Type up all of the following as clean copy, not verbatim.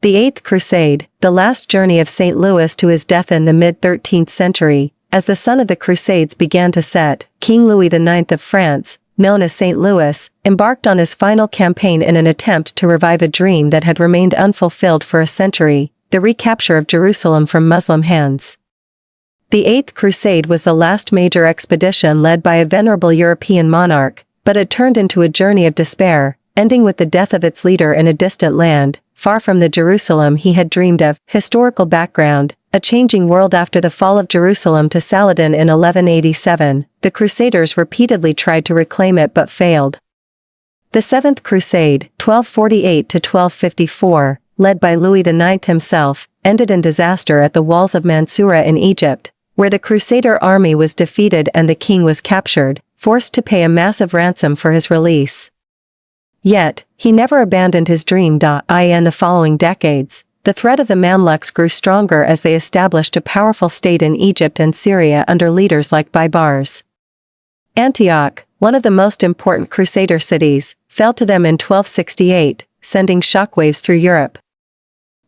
The Eighth Crusade, the last journey of St. Louis to his death in the mid-13th century. As the sun of the Crusades began to set, King Louis IX of France, known as St. Louis, embarked on his final campaign in an attempt to revive a dream that had remained unfulfilled for a century, the recapture of Jerusalem from Muslim hands. The Eighth Crusade was the last major expedition led by a venerable European monarch, but it turned into a journey of despair, ending with the death of its leader in a distant land, far from the Jerusalem he had dreamed of. Historical background: a changing world. After the fall of Jerusalem to Saladin in 1187, the Crusaders repeatedly tried to reclaim it but failed. The Seventh Crusade, 1248 to 1254, led by Louis IX himself, ended in disaster at the walls of Mansoura in Egypt, where the Crusader army was defeated and the king was captured, forced to pay a massive ransom for his release. Yet, he never abandoned his dream. In the following decades, the threat of the Mamluks grew stronger as they established a powerful state in Egypt and Syria under leaders like Baibars. Antioch, one of the most important Crusader cities, fell to them in 1268, sending shockwaves through Europe.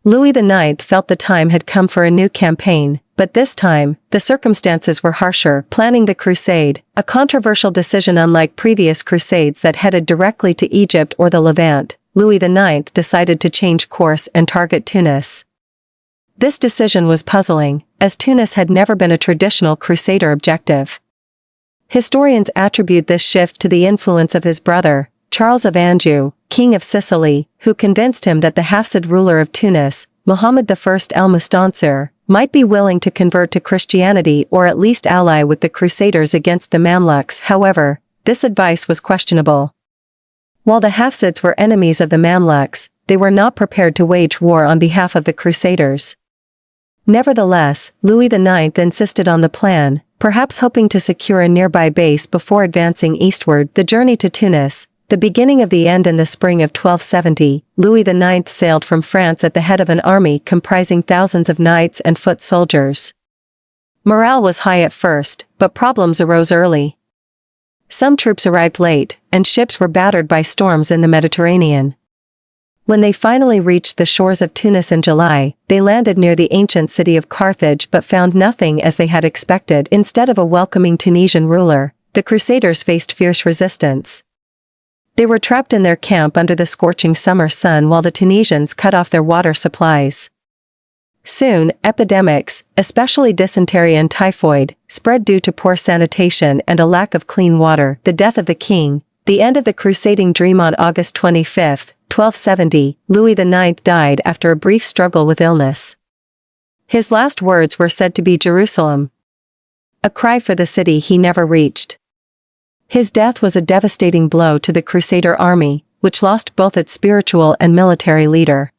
Louis IX felt the time had come for a new campaign, but this time, the circumstances were harsher. Planning the crusade, a controversial decision unlike previous crusades that headed directly to Egypt or the Levant, Louis IX decided to change course and target Tunis. This decision was puzzling, as Tunis had never been a traditional Crusader objective. Historians attribute this shift to the influence of his brother, Charles of Anjou, King of Sicily, who convinced him that the Hafsid ruler of Tunis, Muhammad I al-Mustansir, might be willing to convert to Christianity or at least ally with the Crusaders against the Mamluks. However, this advice was questionable. While the Hafsids were enemies of the Mamluks, they were not prepared to wage war on behalf of the Crusaders. Nevertheless, Louis IX insisted on the plan, perhaps hoping to secure a nearby base before advancing eastward. The journey to Tunis, the beginning of the end. In the spring of 1270, Louis IX sailed from France at the head of an army comprising thousands of knights and foot soldiers. Morale was high at first, but problems arose early. Some troops arrived late, and ships were battered by storms in the Mediterranean. When they finally reached the shores of Tunis in July, they landed near the ancient city of Carthage but found nothing as they had expected. Instead of a welcoming Tunisian ruler, the Crusaders faced fierce resistance. They were trapped in their camp under the scorching summer sun while the Tunisians cut off their water supplies. Soon, epidemics, especially dysentery and typhoid, spread due to poor sanitation and a lack of clean water. The death of the king, the end of the crusading dream. On August 25, 1270, Louis IX died after a brief struggle with illness. His last words were said to be Jerusalem, a cry for the city he never reached. His death was a devastating blow to the Crusader army, which lost both its spiritual and military leader.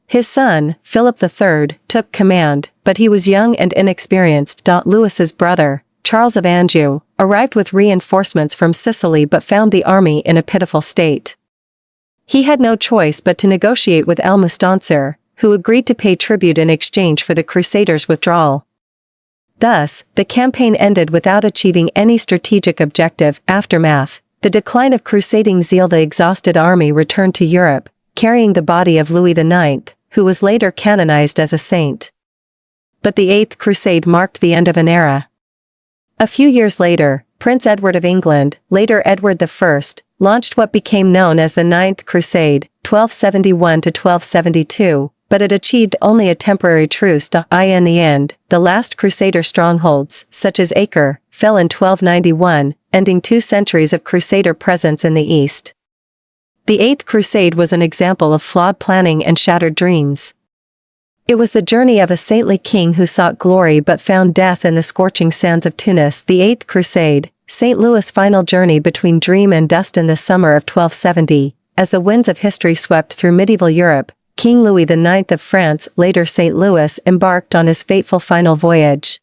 His son, Philip III, took command, but he was young and inexperienced. Louis's brother, Charles of Anjou, arrived with reinforcements from Sicily but found the army in a pitiful state. He had no choice but to negotiate with al-Mustansir, who agreed to pay tribute in exchange for the Crusaders' withdrawal. Thus, the campaign ended without achieving any strategic objective. Aftermath: the decline of crusading zeal. The exhausted army returned to Europe, carrying the body of Louis IX, who was later canonized as a saint. But the Eighth Crusade marked the end of an era. A few years later, Prince Edward of England, later Edward I, launched what became known as the Ninth Crusade, 1271 to 1272, but it achieved only a temporary truce. In the end, the last Crusader strongholds, such as Acre, fell in 1291, ending 2 centuries of Crusader presence in the East. The Eighth Crusade was an example of flawed planning and shattered dreams. It was the journey of a saintly king who sought glory but found death in the scorching sands of Tunis. The Eighth Crusade, St. Louis' final journey between dream and dust. In the summer of 1270, as the winds of history swept through medieval Europe, King Louis IX of France, later St. Louis, embarked on his fateful final voyage.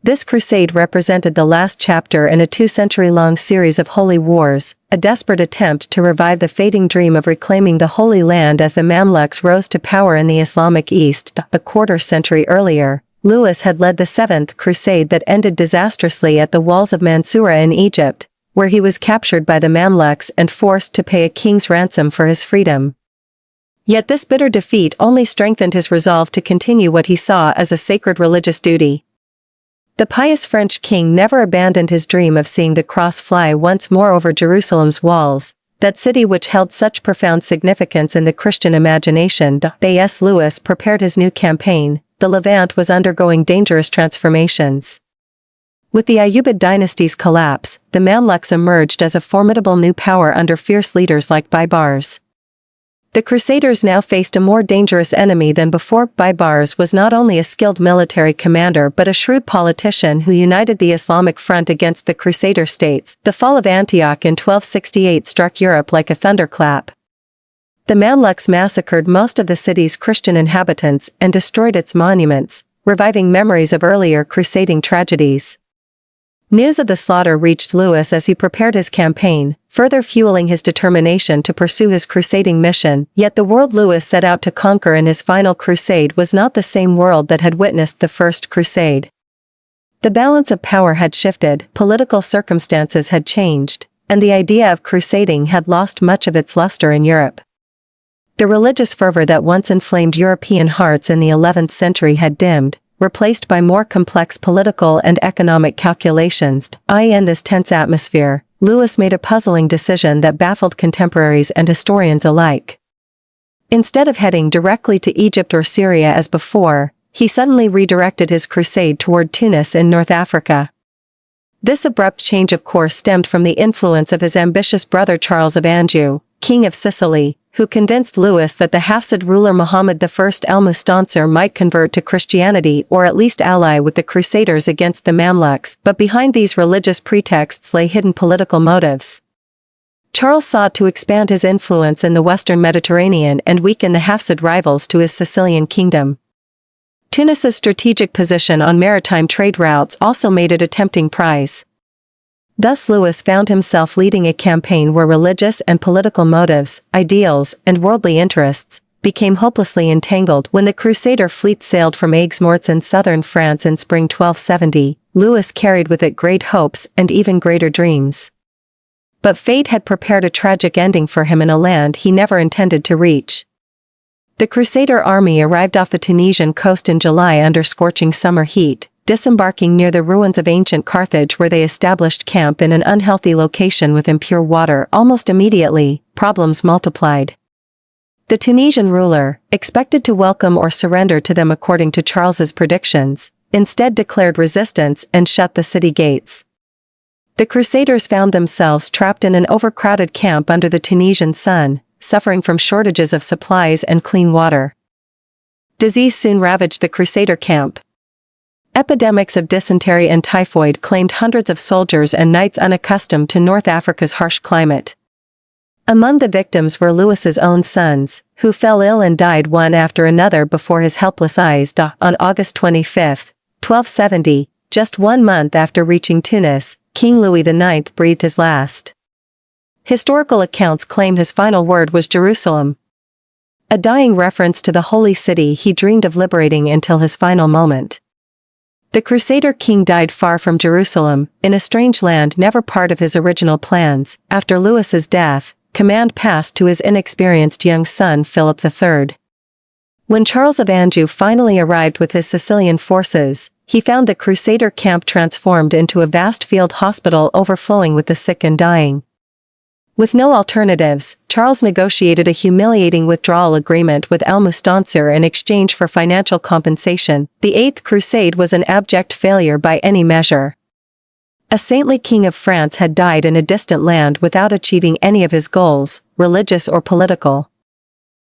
This crusade represented the last chapter in a 2-century-long series of holy wars, a desperate attempt to revive the fading dream of reclaiming the Holy Land as the Mamluks rose to power in the Islamic East. A quarter-century earlier, Louis had led the Seventh Crusade that ended disastrously at the walls of Mansoura in Egypt, where he was captured by the Mamluks and forced to pay a king's ransom for his freedom. Yet this bitter defeat only strengthened his resolve to continue what he saw as a sacred religious duty. The pious French king never abandoned his dream of seeing the cross fly once more over Jerusalem's walls, that city which held such profound significance in the Christian imagination. A.S. Lewis prepared his new campaign. The Levant was undergoing dangerous transformations. With the Ayyubid dynasty's collapse, the Mamluks emerged as a formidable new power under fierce leaders like Baibars. The Crusaders now faced a more dangerous enemy than before. Baibars was not only a skilled military commander but a shrewd politician who united the Islamic front against the Crusader states. The fall of Antioch in 1268 struck Europe like a thunderclap. The Mamluks massacred most of the city's Christian inhabitants and destroyed its monuments, reviving memories of earlier crusading tragedies. News of the slaughter reached Louis as he prepared his campaign, further fueling his determination to pursue his crusading mission. Yet the world Louis set out to conquer in his final crusade was not the same world that had witnessed the First Crusade. The balance of power had shifted, political circumstances had changed, and the idea of crusading had lost much of its luster in Europe. The religious fervor that once inflamed European hearts in the 11th century had dimmed, replaced by more complex political and economic calculations. In this tense atmosphere, Louis made a puzzling decision that baffled contemporaries and historians alike. Instead of heading directly to Egypt or Syria as before, he suddenly redirected his crusade toward Tunis in North Africa. This abrupt change of course stemmed from the influence of his ambitious brother Charles of Anjou, King of Sicily, who convinced Louis that the Hafsid ruler Muhammad I al-Mustansir might convert to Christianity or at least ally with the Crusaders against the Mamluks. But behind these religious pretexts lay hidden political motives. Charles sought to expand his influence in the western Mediterranean and weaken the Hafsid rivals to his Sicilian kingdom. Tunis's strategic position on maritime trade routes also made it a tempting prize. Thus Louis found himself leading a campaign where religious and political motives, ideals, and worldly interests became hopelessly entangled. When the Crusader fleet sailed from Aigues-Mortes in southern France in spring 1270, Louis carried with it great hopes and even greater dreams. But fate had prepared a tragic ending for him in a land he never intended to reach. The Crusader army arrived off the Tunisian coast in July under scorching summer heat, disembarking near the ruins of ancient Carthage where they established camp in an unhealthy location with impure water. Almost immediately, problems multiplied. The Tunisian ruler, expected to welcome or surrender to them according to Charles's predictions, instead declared resistance and shut the city gates. The Crusaders found themselves trapped in an overcrowded camp under the Tunisian sun, suffering from shortages of supplies and clean water. Disease soon ravaged the Crusader camp. Epidemics of dysentery and typhoid claimed hundreds of soldiers and knights unaccustomed to North Africa's harsh climate. Among the victims were Louis's own sons, who fell ill and died one after another before his helpless eyes. On August 25, 1270, just 1 month after reaching Tunis, King Louis IX breathed his last. Historical accounts claim his final word was Jerusalem, a dying reference to the holy city he dreamed of liberating until his final moment. The Crusader king died far from Jerusalem, in a strange land never part of his original plans. After Louis's death, command passed to his inexperienced young son Philip III. When Charles of Anjou finally arrived with his Sicilian forces, he found the Crusader camp transformed into a vast field hospital overflowing with the sick and dying. With no alternatives, Charles negotiated a humiliating withdrawal agreement with al-Mustansir in exchange for financial compensation. The Eighth Crusade was an abject failure by any measure. A saintly king of France had died in a distant land without achieving any of his goals, religious or political.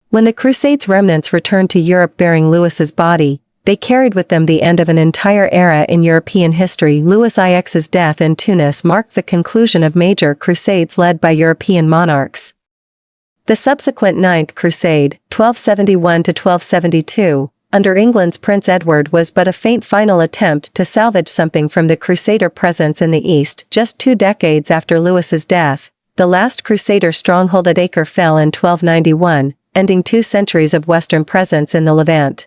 When the Crusades' remnants returned to Europe bearing Louis's body, they carried with them the end of an entire era in European history. Louis IX's death in Tunis marked the conclusion of major crusades led by European monarchs. The subsequent Ninth Crusade, 1271–1272, under England's Prince Edward was but a faint final attempt to salvage something from the Crusader presence in the East. Just 2 decades after Louis's death, the last Crusader stronghold at Acre fell in 1291, ending 2 centuries of Western presence in the Levant.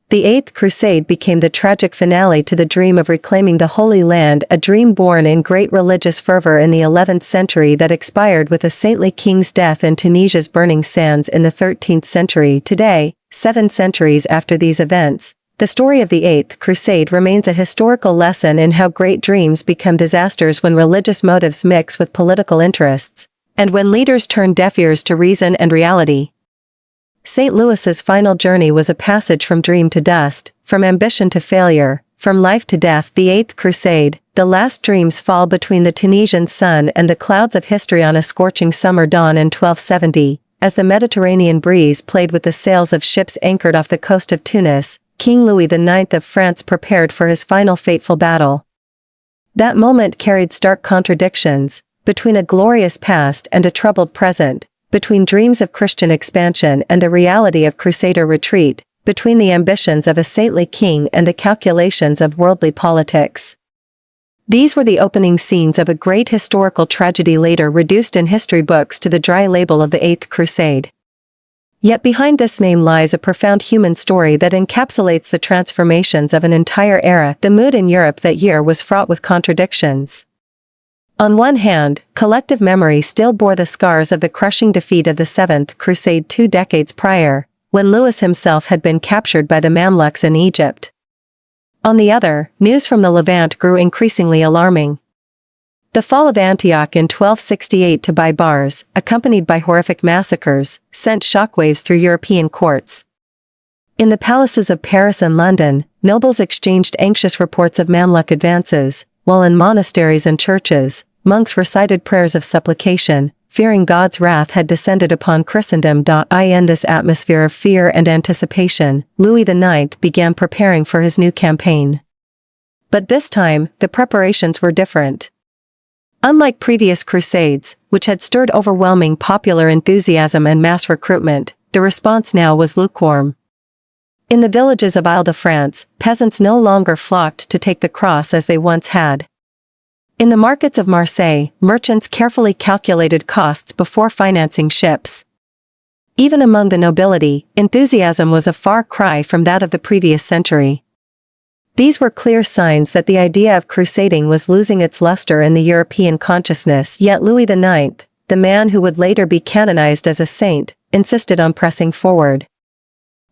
The Eighth Crusade became the tragic finale to the dream of reclaiming the Holy Land, a dream born in great religious fervor in the 11th century that expired with a saintly king's death in Tunisia's burning sands in the 13th century. Today, 7 centuries after these events, the story of the Eighth Crusade remains a historical lesson in how great dreams become disasters when religious motives mix with political interests, and when leaders turn deaf ears to reason and reality. St. Louis's final journey was a passage from dream to dust, from ambition to failure, from life to death. The Eighth Crusade, the last dreams fall between the Tunisian sun and the clouds of history on a scorching summer dawn in 1270, as the Mediterranean breeze played with the sails of ships anchored off the coast of Tunis. King Louis IX of France prepared for his final fateful battle. That moment carried stark contradictions, between a glorious past and a troubled present, between dreams of Christian expansion and the reality of Crusader retreat, between the ambitions of a saintly king and the calculations of worldly politics. These were the opening scenes of a great historical tragedy later reduced in history books to the dry label of the Eighth Crusade. Yet behind this name lies a profound human story that encapsulates the transformations of an entire era. The mood in Europe that year was fraught with contradictions. On one hand, collective memory still bore the scars of the crushing defeat of the Seventh Crusade 2 decades prior, when Louis himself had been captured by the Mamluks in Egypt. On the other, news from the Levant grew increasingly alarming. The fall of Antioch in 1268 to Baibars, accompanied by horrific massacres, sent shockwaves through European courts. In the palaces of Paris and London, nobles exchanged anxious reports of Mamluk advances, while in monasteries and churches, monks recited prayers of supplication, fearing God's wrath had descended upon Christendom. In this atmosphere of fear and anticipation, Louis IX began preparing for his new campaign. But this time, the preparations were different. Unlike previous crusades, which had stirred overwhelming popular enthusiasm and mass recruitment, the response now was lukewarm. In the villages of Ile-de-France, peasants no longer flocked to take the cross as they once had. In the markets of Marseille, merchants carefully calculated costs before financing ships. Even among the nobility, enthusiasm was a far cry from that of the previous century. These were clear signs that the idea of crusading was losing its luster in the European consciousness. Yet Louis IX, the man who would later be canonized as a saint, insisted on pressing forward.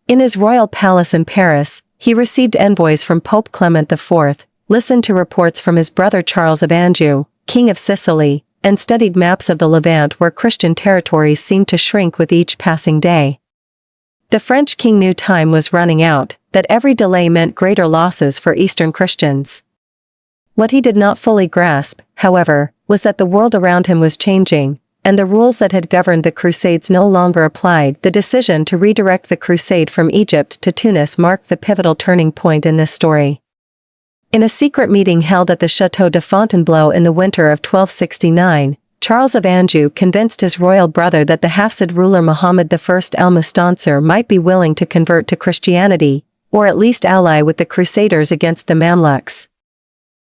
In his royal palace in Paris, he received envoys from Pope Clement IV, listened to reports from his brother Charles of Anjou, King of Sicily, and studied maps of the Levant where Christian territories seemed to shrink with each passing day. The French king knew time was running out, that every delay meant greater losses for Eastern Christians. What he did not fully grasp, however, was that the world around him was changing, and the rules that had governed the Crusades no longer applied. The decision to redirect the crusade from Egypt to Tunis marked the pivotal turning point in this story. In a secret meeting held at the Château de Fontainebleau in the winter of 1269, Charles of Anjou convinced his royal brother that the Hafsid ruler Muhammad I al-Mustansir might be willing to convert to Christianity, or at least ally with the Crusaders against the Mamluks.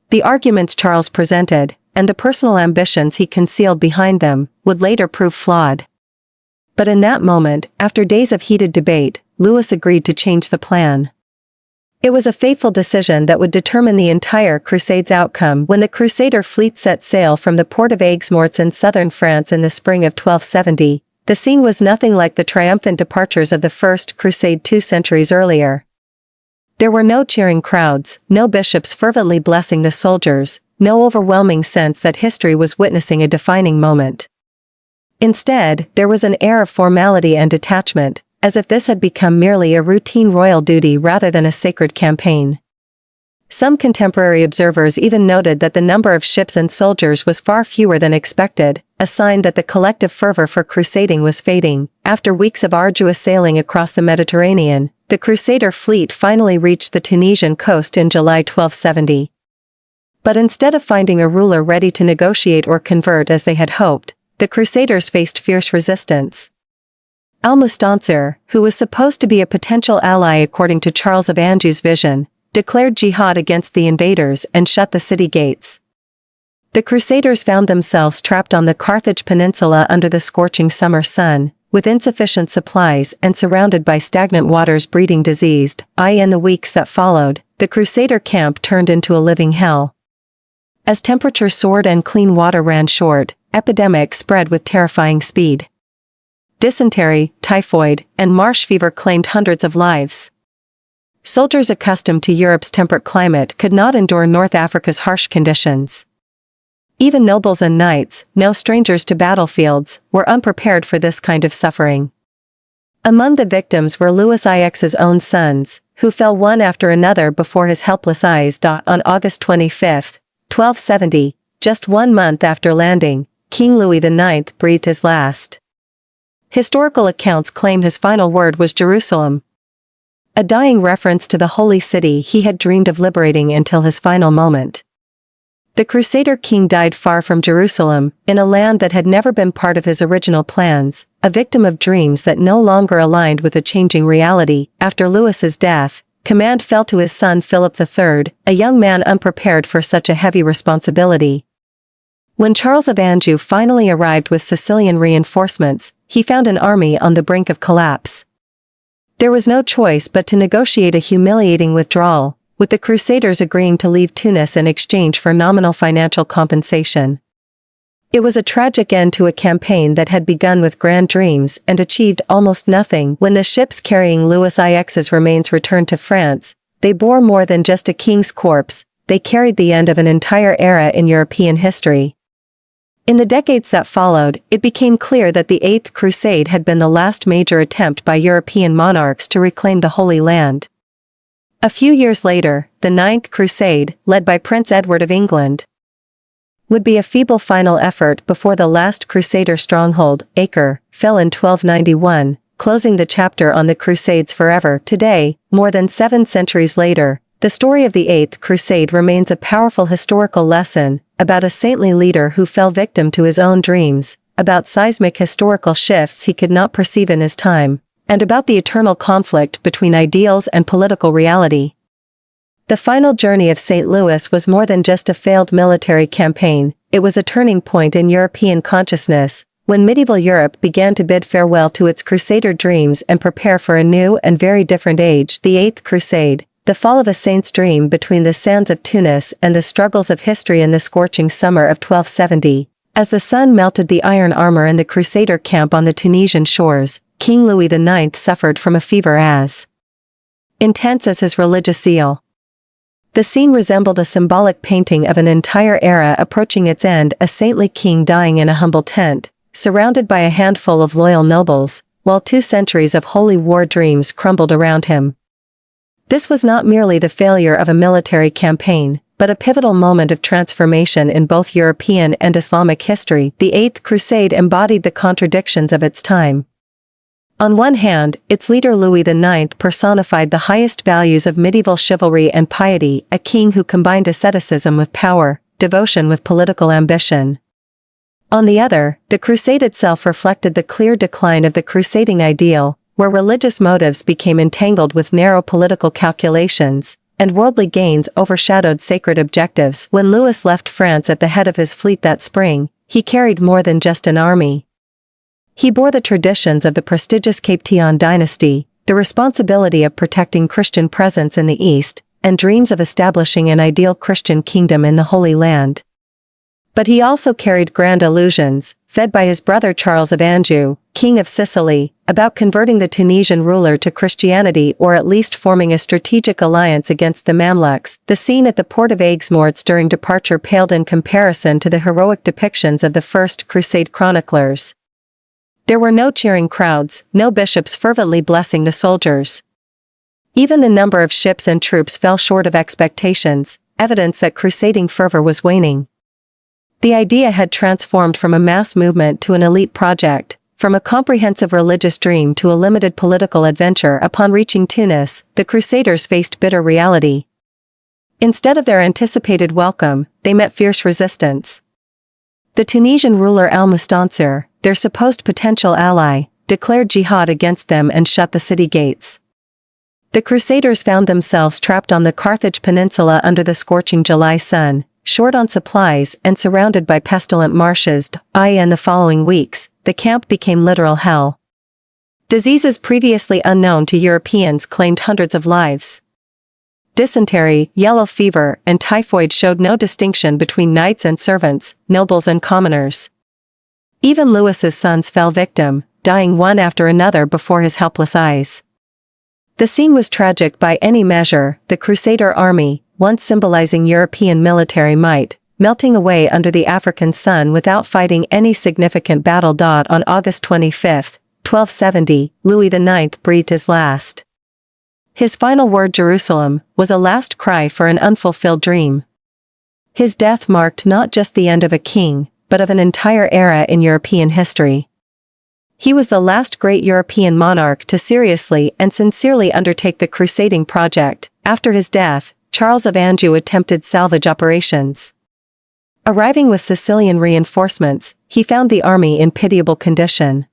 The arguments Charles presented, and the personal ambitions he concealed behind them, would later prove flawed. But in that moment, after days of heated debate, Louis agreed to change the plan. It was a fateful decision that would determine the entire Crusades' outcome. When the Crusader fleet set sail from the port of Aigues-Mortes in southern France in the spring of 1270, the scene was nothing like the triumphant departures of the First Crusade 2 centuries earlier. There were no cheering crowds, no bishops fervently blessing the soldiers, no overwhelming sense that history was witnessing a defining moment. Instead, there was an air of formality and detachment, as if this had become merely a routine royal duty rather than a sacred campaign. Some contemporary observers even noted that the number of ships and soldiers was far fewer than expected, a sign that the collective fervor for crusading was fading. After weeks of arduous sailing across the Mediterranean, the Crusader fleet finally reached the Tunisian coast in July 1270. But instead of finding a ruler ready to negotiate or convert as they had hoped, the Crusaders faced fierce resistance. Al-Mustansir, who was supposed to be a potential ally according to Charles of Anjou's vision, declared jihad against the invaders and shut the city gates. The Crusaders found themselves trapped on the Carthage peninsula under the scorching summer sun, with insufficient supplies and surrounded by stagnant waters breeding disease. In the weeks that followed, the Crusader camp turned into a living hell. As temperatures soared and clean water ran short, epidemics spread with terrifying speed. Dysentery, typhoid, and marsh fever claimed hundreds of lives. Soldiers accustomed to Europe's temperate climate could not endure North Africa's harsh conditions. Even nobles and knights, no strangers to battlefields, were unprepared for this kind of suffering. Among the victims were Louis IX's own sons, who fell one after another before his helpless eyes. On August 25, 1270, just 1 month after landing, King Louis IX breathed his last. Historical accounts claim his final word was Jerusalem, a dying reference to the holy city he had dreamed of liberating until his final moment. The Crusader king died far from Jerusalem, in a land that had never been part of his original plans, a victim of dreams that no longer aligned with a changing reality. After Louis's death, command fell to his son Philip III, a young man unprepared for such a heavy responsibility. When Charles of Anjou finally arrived with Sicilian reinforcements, he found an army on the brink of collapse. There was no choice but to negotiate a humiliating withdrawal, with the Crusaders agreeing to leave Tunis in exchange for nominal financial compensation. It was a tragic end to a campaign that had begun with grand dreams and achieved almost nothing. When the ships carrying Louis IX's remains returned to France, they bore more than just a king's corpse, they carried the end of an entire era in European history. In the decades that followed, it became clear that the Eighth Crusade had been the last major attempt by European monarchs to reclaim the Holy Land. A few years later, the Ninth Crusade, led by Prince Edward of England, would be a feeble final effort before the last Crusader stronghold, Acre, fell in 1291, closing the chapter on the Crusades forever. Today, more than 7 centuries later, the story of the Eighth Crusade remains a powerful historical lesson, about a saintly leader who fell victim to his own dreams, about seismic historical shifts he could not perceive in his time, and about the eternal conflict between ideals and political reality. The final journey of St. Louis was more than just a failed military campaign, it was a turning point in European consciousness, when medieval Europe began to bid farewell to its Crusader dreams and prepare for a new and very different age. The Eighth Crusade, the fall of a saint's dream between the sands of Tunis and the struggles of history in the scorching summer of 1270. As the sun melted the iron armor in the Crusader camp on the Tunisian shores, King Louis IX suffered from a fever as intense as his religious zeal. The scene resembled a symbolic painting of an entire era approaching its end, a saintly king dying in a humble tent, surrounded by a handful of loyal nobles, while 2 centuries of holy war dreams crumbled around him. This was not merely the failure of a military campaign, but a pivotal moment of transformation in both European and Islamic history. The Eighth Crusade embodied the contradictions of its time. On one hand, its leader Louis IX personified the highest values of medieval chivalry and piety, a king who combined asceticism with power, devotion with political ambition. On the other, the crusade itself reflected the clear decline of the crusading ideal, where religious motives became entangled with narrow political calculations, and worldly gains overshadowed sacred objectives. When Louis left France at the head of his fleet that spring, he carried more than just an army. He bore the traditions of the prestigious Capetian dynasty, the responsibility of protecting Christian presence in the East, and dreams of establishing an ideal Christian kingdom in the Holy Land. But he also carried grand illusions, fed by his brother Charles of Anjou, King of Sicily, about converting the Tunisian ruler to Christianity or at least forming a strategic alliance against the Mamluks. The scene at the port of Aigues-Mortes during departure paled in comparison to the heroic depictions of the First Crusade chroniclers. There were no cheering crowds, no bishops fervently blessing the soldiers. Even the number of ships and troops fell short of expectations, evidence that crusading fervor was waning. The idea had transformed from a mass movement to an elite project, from a comprehensive religious dream to a limited political adventure. Upon reaching Tunis, the Crusaders faced bitter reality. Instead of their anticipated welcome, they met fierce resistance. The Tunisian ruler Al-Mustansir, their supposed potential ally, declared jihad against them and shut the city gates. The Crusaders found themselves trapped on the Carthage peninsula under the scorching July sun, short on supplies and surrounded by pestilent marshes. In the following weeks, the camp became literal hell. Diseases previously unknown to Europeans claimed hundreds of lives. Dysentery, yellow fever, and typhoid showed no distinction between knights and servants, nobles and commoners. Even Louis's sons fell victim, dying one after another before his helpless eyes. The scene was tragic by any measure, the Crusader army, once symbolizing European military might, melting away under the African sun without fighting any significant battle. On August 25, 1270, Louis IX breathed his last. His final word, Jerusalem, was a last cry for an unfulfilled dream. His death marked not just the end of a king, but of an entire era in European history. He was the last great European monarch to seriously and sincerely undertake the crusading project. After his death, Charles of Anjou attempted salvage operations. Arriving with Sicilian reinforcements, he found the army in pitiable condition.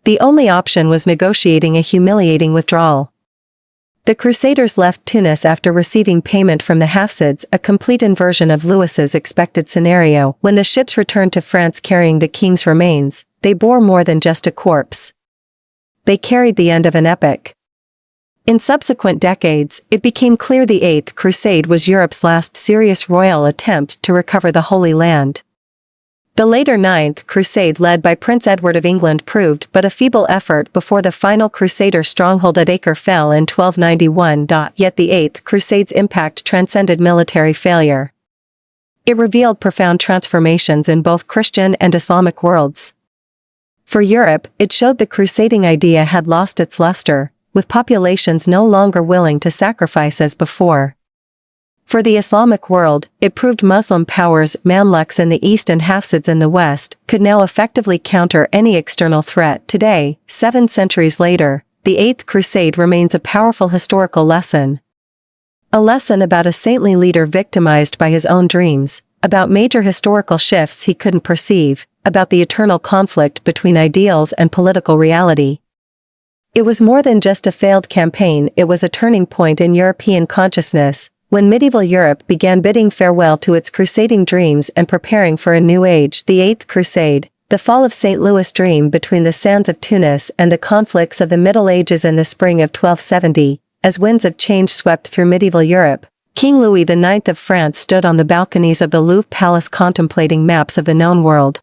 The only option was negotiating a humiliating withdrawal. The Crusaders left Tunis after receiving payment from the Hafsids, a complete inversion of Louis's expected scenario. When the ships returned to France carrying the king's remains, they bore more than just a corpse. They carried the end of an epic. In subsequent decades, it became clear the Eighth Crusade was Europe's last serious royal attempt to recover the Holy Land. The later Ninth Crusade led by Prince Edward of England proved but a feeble effort before the final Crusader stronghold at Acre fell in 1291. Yet the Eighth Crusade's impact transcended military failure. It revealed profound transformations in both Christian and Islamic worlds. For Europe, it showed the crusading idea had lost its luster, with populations no longer willing to sacrifice as before. For the Islamic world, it proved Muslim powers, Mamluks in the east and Hafsids in the west, could now effectively counter any external threat. Today, 7 centuries later, the Eighth Crusade remains a powerful historical lesson. A lesson about a saintly leader victimized by his own dreams, about major historical shifts he couldn't perceive, about the eternal conflict between ideals and political reality. It was more than just a failed campaign, it was a turning point in European consciousness, when medieval Europe began bidding farewell to its crusading dreams and preparing for a new age. The Eighth Crusade, the fall of St. Louis' dream between the sands of Tunis and the conflicts of the Middle Ages in the spring of 1270, as winds of change swept through medieval Europe, King Louis IX of France stood on the balconies of the Louvre Palace contemplating maps of the known world.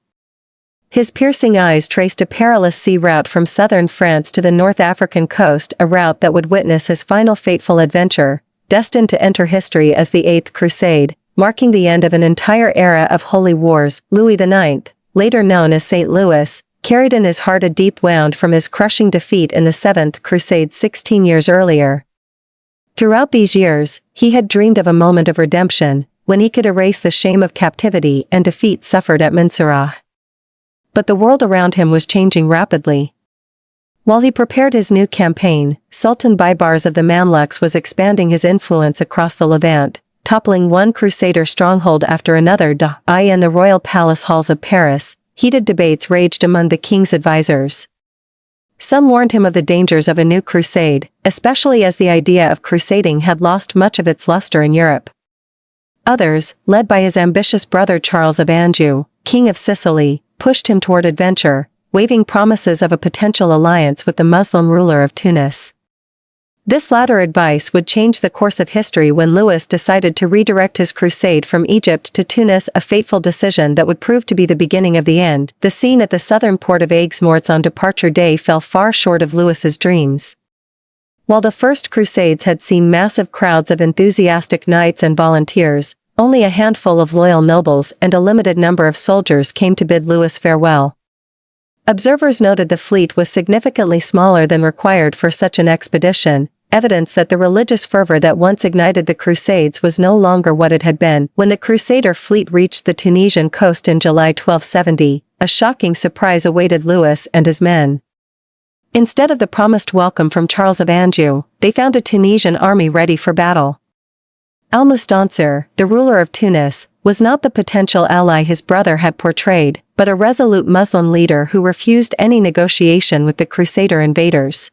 His piercing eyes traced a perilous sea route from southern France to the North African coast, a route that would witness his final fateful adventure, destined to enter history as the Eighth Crusade, marking the end of an entire era of holy wars. Louis IX, later known as St. Louis, carried in his heart a deep wound from his crushing defeat in the Seventh Crusade 16 years earlier. Throughout these years, he had dreamed of a moment of redemption, when he could erase the shame of captivity and defeat suffered at Mansourah. But the world around him was changing rapidly. While he prepared his new campaign, Sultan Baybars of the Mamluks was expanding his influence across the Levant, toppling one Crusader stronghold after another. In the royal palace halls of Paris, heated debates raged among the king's advisors. Some warned him of the dangers of a new crusade, especially as the idea of crusading had lost much of its luster in Europe. Others, led by his ambitious brother Charles of Anjou, King of Sicily, pushed him toward adventure, waving promises of a potential alliance with the Muslim ruler of Tunis. This latter advice would change the course of history when Louis decided to redirect his crusade from Egypt to Tunis, a fateful decision that would prove to be the beginning of the end. The scene at the southern port of Aigues-Mortes on departure day fell far short of Louis's dreams. While the first Crusades had seen massive crowds of enthusiastic knights and volunteers, only a handful of loyal nobles and a limited number of soldiers came to bid Louis farewell. Observers noted the fleet was significantly smaller than required for such an expedition, evidence that the religious fervor that once ignited the Crusades was no longer what it had been. When the Crusader fleet reached the Tunisian coast in July 1270, a shocking surprise awaited Louis and his men. Instead of the promised welcome from Charles of Anjou, they found a Tunisian army ready for battle. Al-Mustansir, the ruler of Tunis, was not the potential ally his brother had portrayed, but a resolute Muslim leader who refused any negotiation with the Crusader invaders.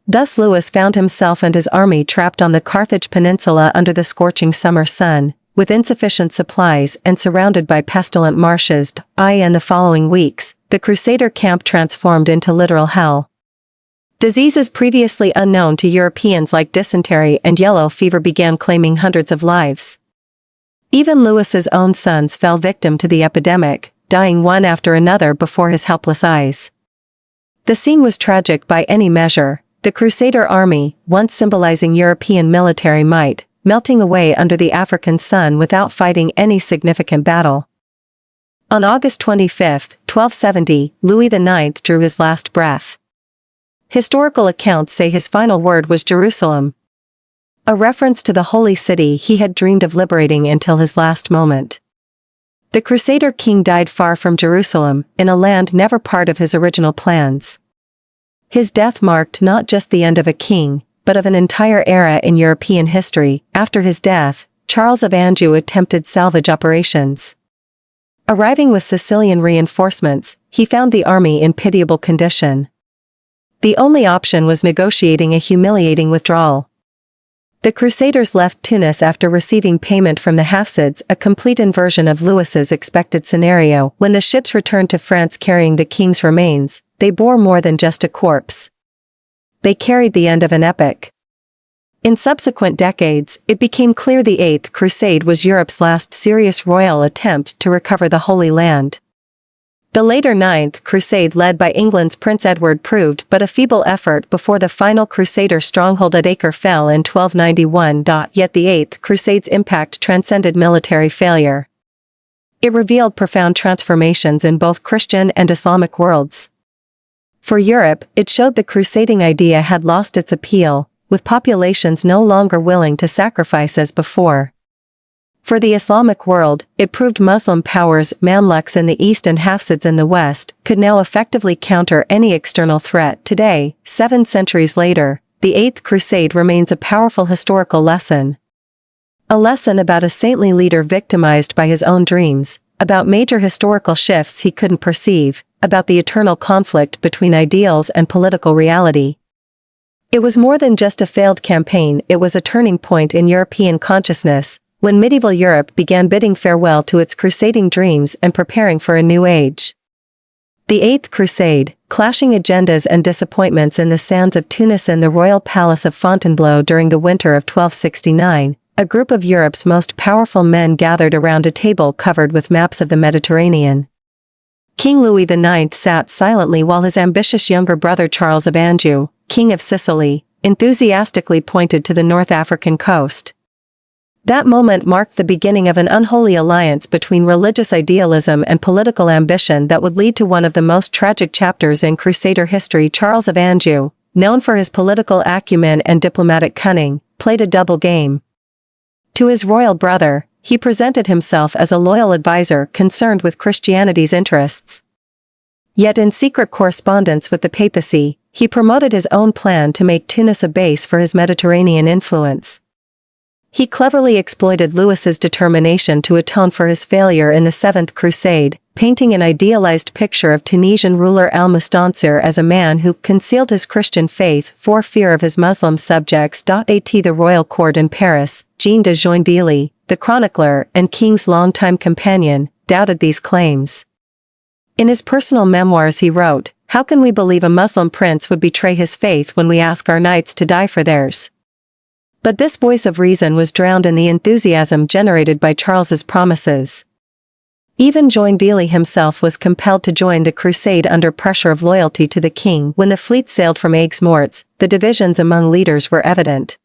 Thus Louis found himself and his army trapped on the Carthage peninsula under the scorching summer sun, with insufficient supplies and surrounded by pestilent marshes. In the following weeks, the Crusader camp transformed into literal hell. Diseases previously unknown to Europeans like dysentery and yellow fever began claiming hundreds of lives. Even Louis's own sons fell victim to the epidemic, dying one after another before his helpless eyes. The scene was tragic by any measure, the Crusader army, once symbolizing European military might, melting away under the African sun without fighting any significant battle. On August 25, 1270, Louis IX drew his last breath. Historical accounts say his final word was Jerusalem, a reference to the holy city he had dreamed of liberating until his last moment. The Crusader king died far from Jerusalem, in a land never part of his original plans. His death marked not just the end of a king, but of an entire era in European history. After his death, Charles of Anjou attempted salvage operations. Arriving with Sicilian reinforcements, he found the army in pitiable condition. The only option was negotiating a humiliating withdrawal. The Crusaders left Tunis after receiving payment from the Hafsids, a complete inversion of Louis's expected scenario. When the ships returned to France carrying the king's remains, they bore more than just a corpse. They carried the end of an epic. In subsequent decades, it became clear the Eighth Crusade was Europe's last serious royal attempt to recover the Holy Land. The later Ninth Crusade led by England's Prince Edward proved but a feeble effort before the final Crusader stronghold at Acre fell in 1291. Yet the Eighth Crusade's impact transcended military failure. It revealed profound transformations in both Christian and Islamic worlds. For Europe, it showed the crusading idea had lost its appeal, with populations no longer willing to sacrifice as before. For the Islamic world, it proved Muslim powers, Mamluks in the east and Hafsids in the west, could now effectively counter any external threat. Today, 7 centuries later, the Eighth Crusade remains a powerful historical lesson. A lesson about a saintly leader victimized by his own dreams, about major historical shifts he couldn't perceive, about the eternal conflict between ideals and political reality. It was more than just a failed campaign, it was a turning point in European consciousness, when medieval Europe began bidding farewell to its crusading dreams and preparing for a new age. The Eighth Crusade, clashing agendas and disappointments in the sands of Tunis and the royal palace of Fontainebleau during the winter of 1269, a group of Europe's most powerful men gathered around a table covered with maps of the Mediterranean. King Louis IX sat silently while his ambitious younger brother Charles of Anjou, King of Sicily, enthusiastically pointed to the North African coast. That moment marked the beginning of an unholy alliance between religious idealism and political ambition that would lead to one of the most tragic chapters in Crusader history. Charles of Anjou, known for his political acumen and diplomatic cunning, played a double game. To his royal brother, he presented himself as a loyal advisor concerned with Christianity's interests. Yet in secret correspondence with the papacy, he promoted his own plan to make Tunis a base for his Mediterranean influence. He cleverly exploited Louis's determination to atone for his failure in the Seventh Crusade, painting an idealized picture of Tunisian ruler al-Mustansir as a man who concealed his Christian faith for fear of his Muslim subjects. At the royal court in Paris, Jean de Joinville, the chronicler and king's longtime companion, doubted these claims. In his personal memoirs he wrote, "How can we believe a Muslim prince would betray his faith when we ask our knights to die for theirs?" But this voice of reason was drowned in the enthusiasm generated by Charles's promises. Even Joinville himself was compelled to join the crusade under pressure of loyalty to the king. When the fleet sailed from Aigues-Mortes, the divisions among leaders were evident.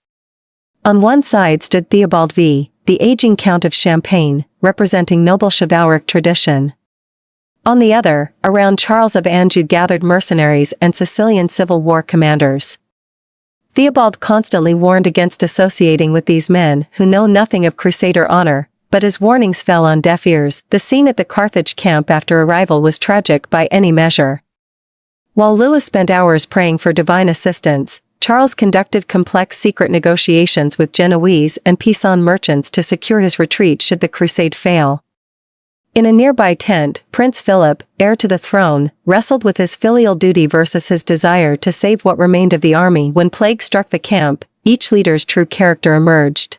On one side stood Theobald V, the aging Count of Champagne, representing noble chivalric tradition. On the other, around Charles of Anjou gathered mercenaries and Sicilian civil war commanders. Theobald constantly warned against associating with these men who know nothing of Crusader honor, but his warnings fell on deaf ears. The scene at the Carthage camp after arrival was tragic by any measure. While Louis spent hours praying for divine assistance, Charles conducted complex secret negotiations with Genoese and Pisan merchants to secure his retreat should the crusade fail. In a nearby tent, Prince Philip, heir to the throne, wrestled with his filial duty versus his desire to save what remained of the army. When plague struck the camp, each leader's true character emerged.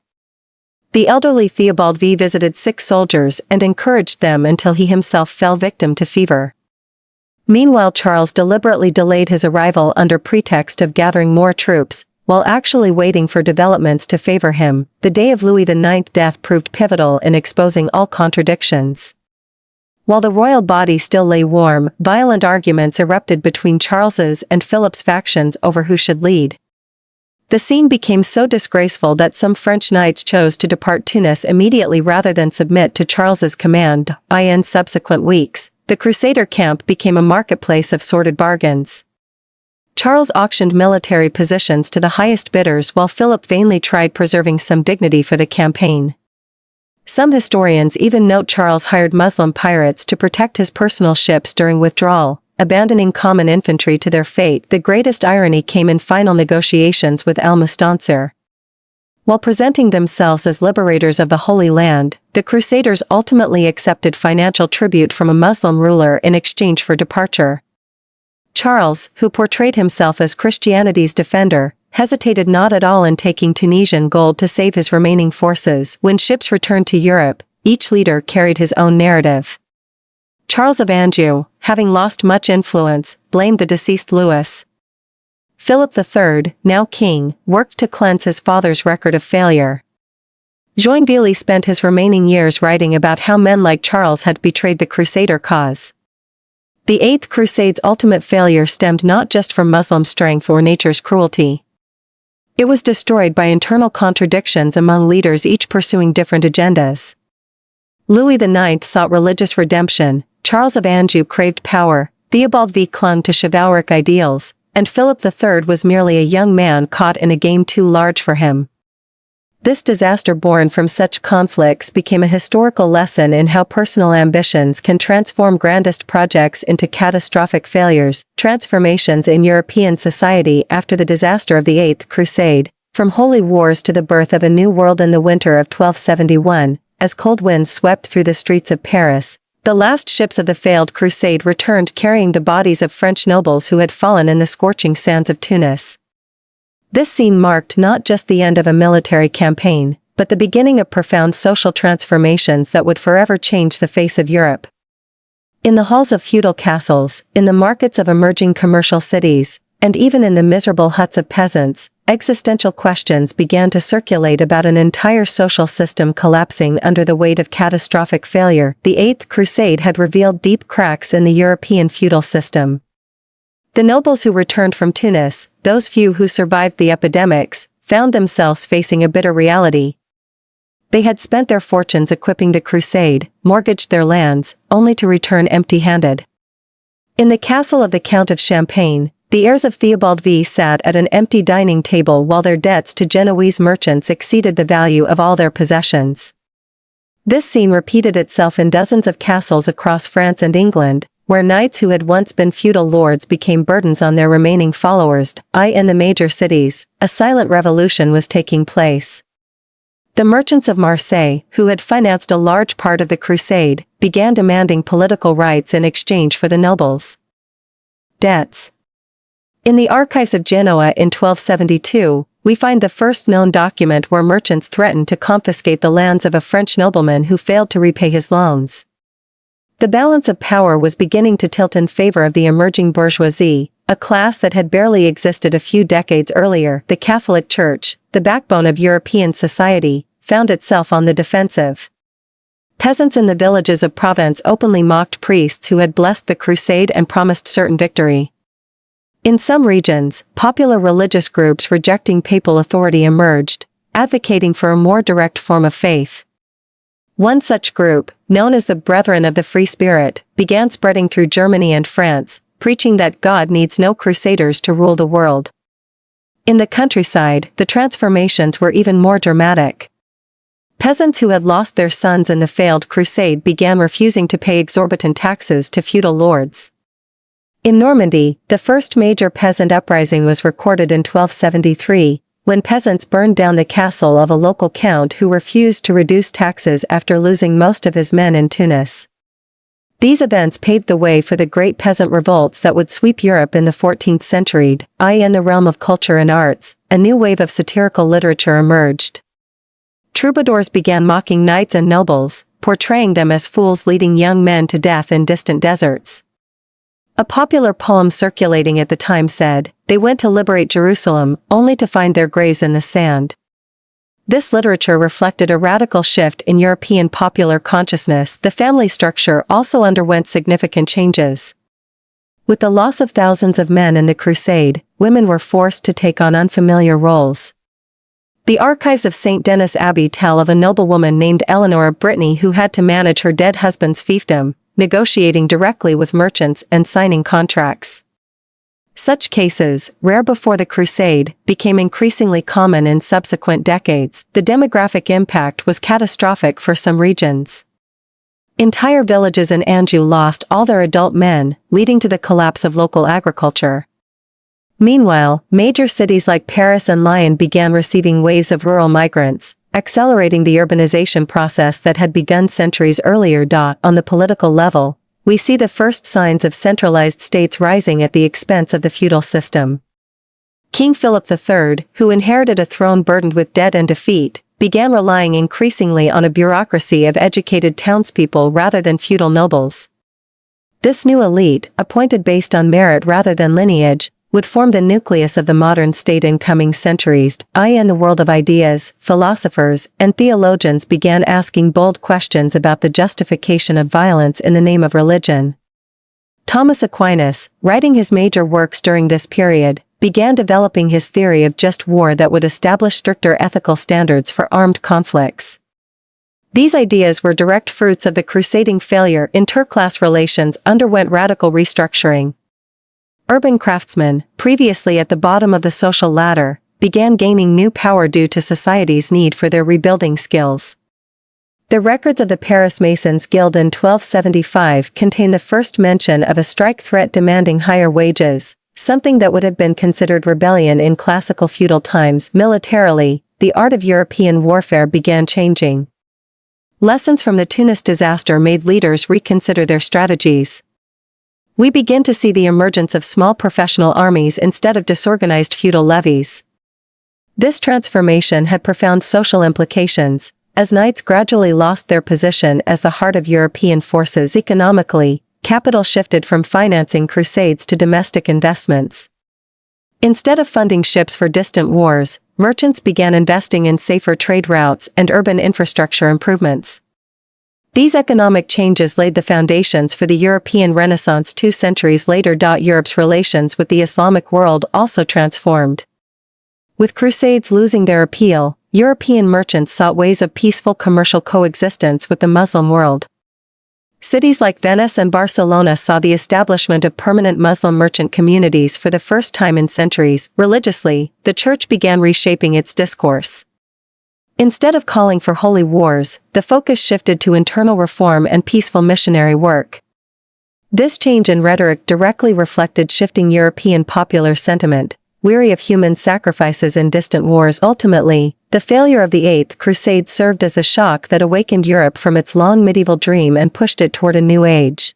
The elderly Theobald V visited sick soldiers and encouraged them until he himself fell victim to fever. Meanwhile, Charles deliberately delayed his arrival under pretext of gathering more troops, while actually waiting for developments to favor him. The day of Louis IX's death proved pivotal in exposing all contradictions. While the royal body still lay warm, violent arguments erupted between Charles's and Philip's factions over who should lead. The scene became so disgraceful that some French knights chose to depart Tunis immediately rather than submit to Charles's command. In subsequent weeks, the Crusader camp became a marketplace of sordid bargains. Charles auctioned military positions to the highest bidders while Philip vainly tried preserving some dignity for the campaign. Some historians even note Charles hired Muslim pirates to protect his personal ships during withdrawal, abandoning common infantry to their fate. The greatest irony came in final negotiations with al-Mustansir. While presenting themselves as liberators of the Holy Land, the Crusaders ultimately accepted financial tribute from a Muslim ruler in exchange for departure. Charles, who portrayed himself as Christianity's defender, hesitated not at all in taking Tunisian gold to save his remaining forces. When ships returned to Europe, each leader carried his own narrative. Charles of Anjou, having lost much influence, blamed the deceased Louis. Philip III, now king, worked to cleanse his father's record of failure. Joinville spent his remaining years writing about how men like Charles had betrayed the Crusader cause. The Eighth Crusade's ultimate failure stemmed not just from Muslim strength or nature's cruelty. It was destroyed by internal contradictions among leaders, each pursuing different agendas. Louis IX sought religious redemption, Charles of Anjou craved power, Theobald V clung to chivalric ideals, and Philip III was merely a young man caught in a game too large for him. This disaster born from such conflicts became a historical lesson in how personal ambitions can transform grandest projects into catastrophic failures. Transformations in European society after the disaster of the Eighth Crusade, from holy wars to the birth of a new world in the winter of 1271, as cold winds swept through the streets of Paris, the last ships of the failed crusade returned carrying the bodies of French nobles who had fallen in the scorching sands of Tunis. This scene marked not just the end of a military campaign, but the beginning of profound social transformations that would forever change the face of Europe. In the halls of feudal castles, in the markets of emerging commercial cities, and even in the miserable huts of peasants, existential questions began to circulate about an entire social system collapsing under the weight of catastrophic failure. The Eighth Crusade had revealed deep cracks in the European feudal system. The nobles who returned from Tunis, those few who survived the epidemics, found themselves facing a bitter reality. They had spent their fortunes equipping the crusade, mortgaged their lands, only to return empty-handed. In the castle of the Count of Champagne, the heirs of Theobald V sat at an empty dining table while their debts to Genoese merchants exceeded the value of all their possessions. This scene repeated itself in dozens of castles across France and England, where knights who had once been feudal lords became burdens on their remaining followers. In the major cities, a silent revolution was taking place. The merchants of Marseille, who had financed a large part of the crusade, began demanding political rights in exchange for the nobles' debts. In the archives of Genoa in 1272, we find the first known document where merchants threatened to confiscate the lands of a French nobleman who failed to repay his loans. The balance of power was beginning to tilt in favor of the emerging bourgeoisie, a class that had barely existed a few decades earlier. The Catholic Church, the backbone of European society, found itself on the defensive. Peasants in the villages of Provence openly mocked priests who had blessed the crusade and promised certain victory. In some regions, popular religious groups rejecting papal authority emerged, advocating for a more direct form of faith. One such group, known as the Brethren of the Free Spirit, began spreading through Germany and France, preaching that God needs no crusaders to rule the world. In the countryside, the transformations were even more dramatic. Peasants who had lost their sons in the failed crusade began refusing to pay exorbitant taxes to feudal lords. In Normandy, the first major peasant uprising was recorded in 1273, when peasants burned down the castle of a local count who refused to reduce taxes after losing most of his men in Tunis. These events paved the way for the great peasant revolts that would sweep Europe in the 14th century. In the realm of culture and arts, a new wave of satirical literature emerged. Troubadours began mocking knights and nobles, portraying them as fools leading young men to death in distant deserts. A popular poem circulating at the time said, "They went to liberate Jerusalem, only to find their graves in the sand." This literature reflected a radical shift in European popular consciousness. The family structure also underwent significant changes. With the loss of thousands of men in the Crusade, women were forced to take on unfamiliar roles. The archives of St. Denis Abbey tell of a noblewoman named Eleanor of Brittany who had to manage her dead husband's fiefdom, negotiating directly with merchants and signing contracts. Such cases, rare before the Crusade, became increasingly common in subsequent decades. The demographic impact was catastrophic for some regions. Entire villages in Anjou lost all their adult men, leading to the collapse of local agriculture. Meanwhile, major cities like Paris and Lyon began receiving waves of rural migrants, accelerating the urbanization process that had begun centuries earlier. On the political level, we see the first signs of centralized states rising at the expense of the feudal system. King Philip III, who inherited a throne burdened with debt and defeat, began relying increasingly on a bureaucracy of educated townspeople rather than feudal nobles. This new elite, appointed based on merit rather than lineage, would form the nucleus of the modern state in coming centuries. In the world of ideas, philosophers and theologians began asking bold questions about the justification of violence in the name of religion. Thomas Aquinas, writing his major works during this period, began developing his theory of just war that would establish stricter ethical standards for armed conflicts. These ideas were direct fruits of the crusading failure. Interclass relations underwent radical restructuring. Urban craftsmen, previously at the bottom of the social ladder, began gaining new power due to society's need for their rebuilding skills. The records of the Paris Masons Guild in 1275 contain the first mention of a strike threat demanding higher wages, something that would have been considered rebellion in classical feudal times. Militarily, the art of European warfare began changing. Lessons from the Tunis disaster made leaders reconsider their strategies. We begin to see the emergence of small professional armies instead of disorganized feudal levies. This transformation had profound social implications, as knights gradually lost their position as the heart of European forces. Economically, capital shifted from financing crusades to domestic investments. Instead of funding ships for distant wars, merchants began investing in safer trade routes and urban infrastructure improvements. These economic changes laid the foundations for the European Renaissance 2 centuries later. Europe's relations with the Islamic world also transformed. With crusades losing their appeal, European merchants sought ways of peaceful commercial coexistence with the Muslim world. Cities like Venice and Barcelona saw the establishment of permanent Muslim merchant communities for the first time in centuries. Religiously, the Church began reshaping its discourse. Instead of calling for holy wars, the focus shifted to internal reform and peaceful missionary work. This change in rhetoric directly reflected shifting European popular sentiment, weary of human sacrifices in distant wars. Ultimately, the failure of the Eighth Crusade served as the shock that awakened Europe from its long medieval dream and pushed it toward a new age.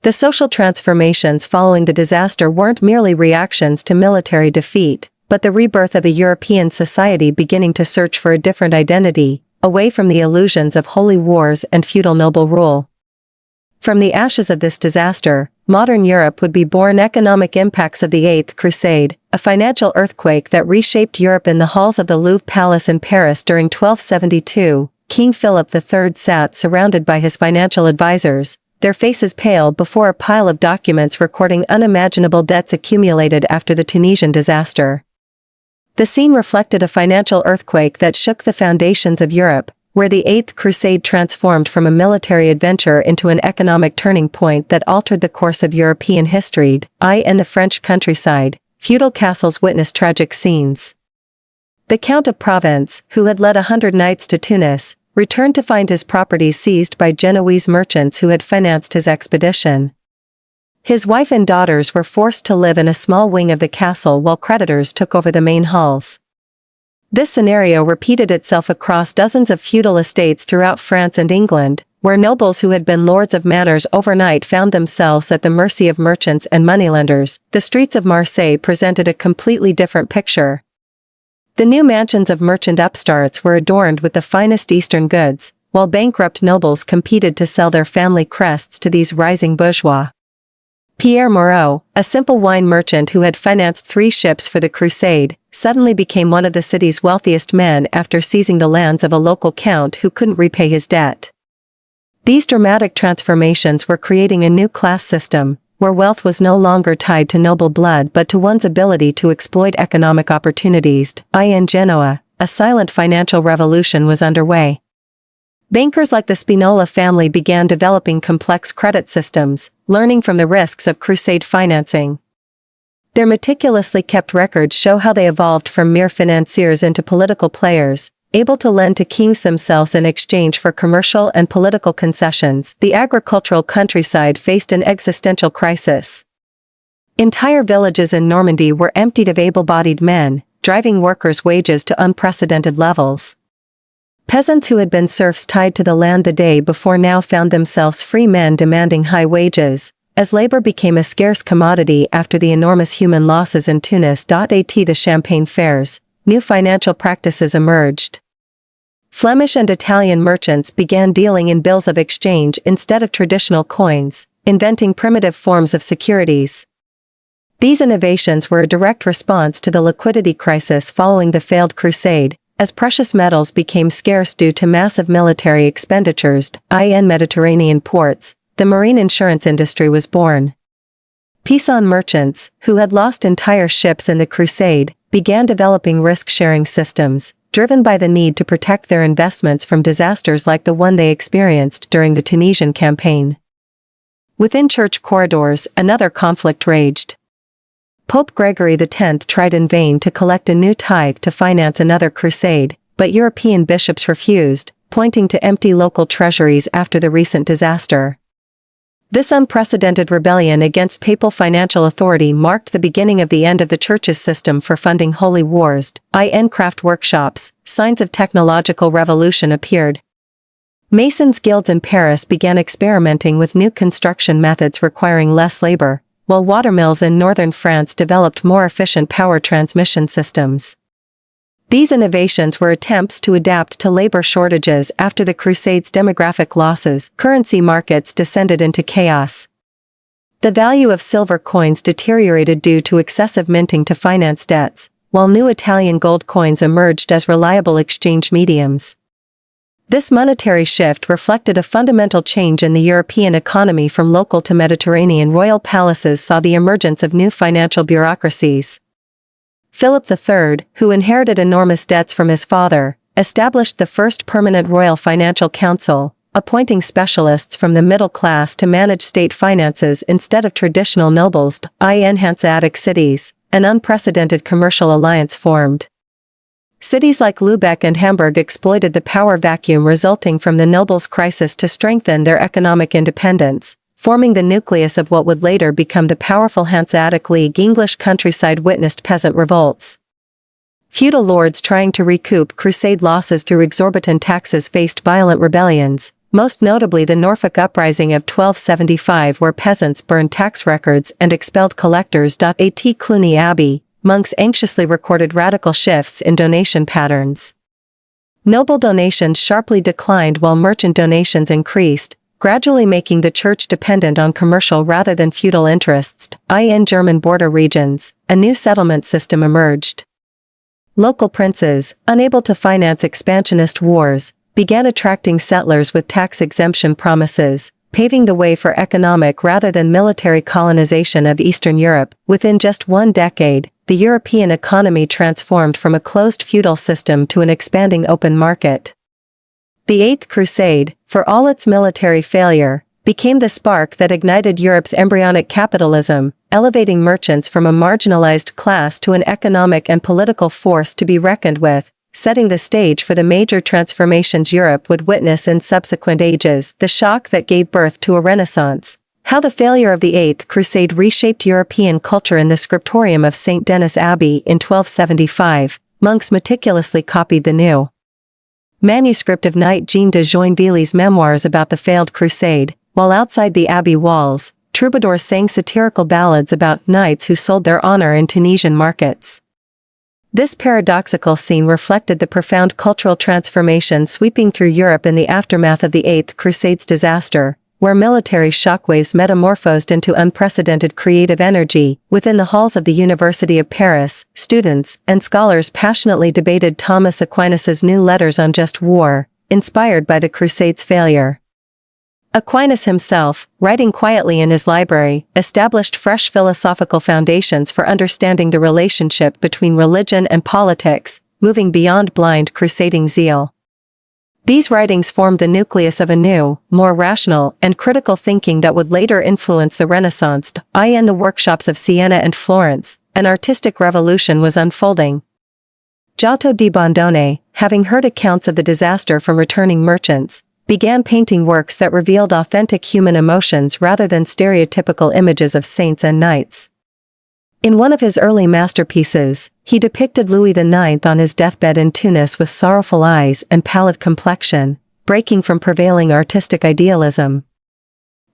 The social transformations following the disaster weren't merely reactions to military defeat, but the rebirth of a European society beginning to search for a different identity, away from the illusions of holy wars and feudal noble rule. From the ashes of this disaster, modern Europe would be born. Economic impacts of the Eighth Crusade, a financial earthquake that reshaped Europe. In the halls of the Louvre Palace in Paris during 1272, King Philip III sat surrounded by his financial advisors, their faces pale before a pile of documents recording unimaginable debts accumulated after the Tunisian disaster. The scene reflected a financial earthquake that shook the foundations of Europe, where the Eighth Crusade transformed from a military adventure into an economic turning point that altered the course of European history. In the French countryside, feudal castles witnessed tragic scenes. The Count of Provence, who had led 100 knights to Tunis, returned to find his properties seized by Genoese merchants who had financed his expedition. His wife and daughters were forced to live in a small wing of the castle while creditors took over the main halls. This scenario repeated itself across dozens of feudal estates throughout France and England, where nobles who had been lords of manors overnight found themselves at the mercy of merchants and moneylenders. The streets of Marseille presented a completely different picture. The new mansions of merchant upstarts were adorned with the finest Eastern goods, while bankrupt nobles competed to sell their family crests to these rising bourgeois. Pierre Moreau, a simple wine merchant who had financed 3 ships for the crusade, suddenly became one of the city's wealthiest men after seizing the lands of a local count who couldn't repay his debt. These dramatic transformations were creating a new class system, where wealth was no longer tied to noble blood but to one's ability to exploit economic opportunities. In Genoa, a silent financial revolution was underway. Bankers like the Spinola family began developing complex credit systems, learning from the risks of crusade financing. Their meticulously kept records show how they evolved from mere financiers into political players, able to lend to kings themselves in exchange for commercial and political concessions. The agricultural countryside faced an existential crisis. Entire villages in Normandy were emptied of able-bodied men, driving workers' wages to unprecedented levels. Peasants who had been serfs tied to the land the day before now found themselves free men demanding high wages, as labor became a scarce commodity after the enormous human losses in Tunis. At the Champagne fairs, new financial practices emerged. Flemish and Italian merchants began dealing in bills of exchange instead of traditional coins, inventing primitive forms of securities. These innovations were a direct response to the liquidity crisis following the failed crusade, as precious metals became scarce due to massive military expenditures. In Mediterranean ports, the marine insurance industry was born. Pisan merchants, who had lost entire ships in the crusade, began developing risk-sharing systems, driven by the need to protect their investments from disasters like the one they experienced during the Tunisian campaign. Within church corridors, another conflict raged. Pope Gregory X tried in vain to collect a new tithe to finance another crusade, but European bishops refused, pointing to empty local treasuries after the recent disaster. This unprecedented rebellion against papal financial authority marked the beginning of the end of the Church's system for funding holy wars. In craft workshops, signs of technological revolution appeared. Masons' guilds in Paris began experimenting with new construction methods requiring less labor, while watermills in northern France developed more efficient power transmission systems. These innovations were attempts to adapt to labor shortages after the Crusades' demographic losses. Currency markets descended into chaos. The value of silver coins deteriorated due to excessive minting to finance debts, while new Italian gold coins emerged as reliable exchange mediums. This monetary shift reflected a fundamental change in the European economy from local to Mediterranean. Royal palaces saw the emergence of new financial bureaucracies. Philip III, who inherited enormous debts from his father, established the first permanent royal financial council, appointing specialists from the middle class to manage state finances instead of traditional nobles. In Hanseatic cities, an unprecedented commercial alliance formed. Cities like Lübeck and Hamburg exploited the power vacuum resulting from the nobles' crisis to strengthen their economic independence, forming the nucleus of what would later become the powerful Hanseatic League. English countryside witnessed peasant revolts. Feudal lords trying to recoup crusade losses through exorbitant taxes faced violent rebellions, most notably the Norfolk Uprising of 1275, where peasants burned tax records and expelled collectors. At Cluny Abbey, monks anxiously recorded radical shifts in donation patterns. Noble donations sharply declined while merchant donations increased, gradually making the church dependent on commercial rather than feudal interests. In German border regions, a new settlement system emerged. Local princes, unable to finance expansionist wars, began attracting settlers with tax exemption promises, paving the way for economic rather than military colonization of Eastern Europe. Within just one decade, the European economy transformed from a closed feudal system to an expanding open market. The Eighth Crusade, for all its military failure, became the spark that ignited Europe's embryonic capitalism, elevating merchants from a marginalized class to an economic and political force to be reckoned with, setting the stage for the major transformations Europe would witness in subsequent ages. The shock that gave birth to a Renaissance. How the failure of the Eighth Crusade reshaped European culture. In the scriptorium of St. Denis Abbey in 1275, monks meticulously copied the new manuscript of Knight Jean de Joinville's memoirs about the failed crusade, while outside the abbey walls, troubadours sang satirical ballads about knights who sold their honor in Tunisian markets. This paradoxical scene reflected the profound cultural transformation sweeping through Europe in the aftermath of the Eighth Crusade's disaster, where military shockwaves metamorphosed into unprecedented creative energy. Within the halls of the University of Paris, students and scholars passionately debated Thomas Aquinas's new letters on just war, inspired by the Crusades' failure. Aquinas himself, writing quietly in his library, established fresh philosophical foundations for understanding the relationship between religion and politics, moving beyond blind crusading zeal. These writings formed the nucleus of a new, more rational and critical thinking that would later influence the Renaissance. In the workshops of Siena and Florence, an artistic revolution was unfolding. Giotto di Bondone, having heard accounts of the disaster from returning merchants, began painting works that revealed authentic human emotions rather than stereotypical images of saints and knights. In one of his early masterpieces, he depicted Louis IX on his deathbed in Tunis with sorrowful eyes and pallid complexion, breaking from prevailing artistic idealism.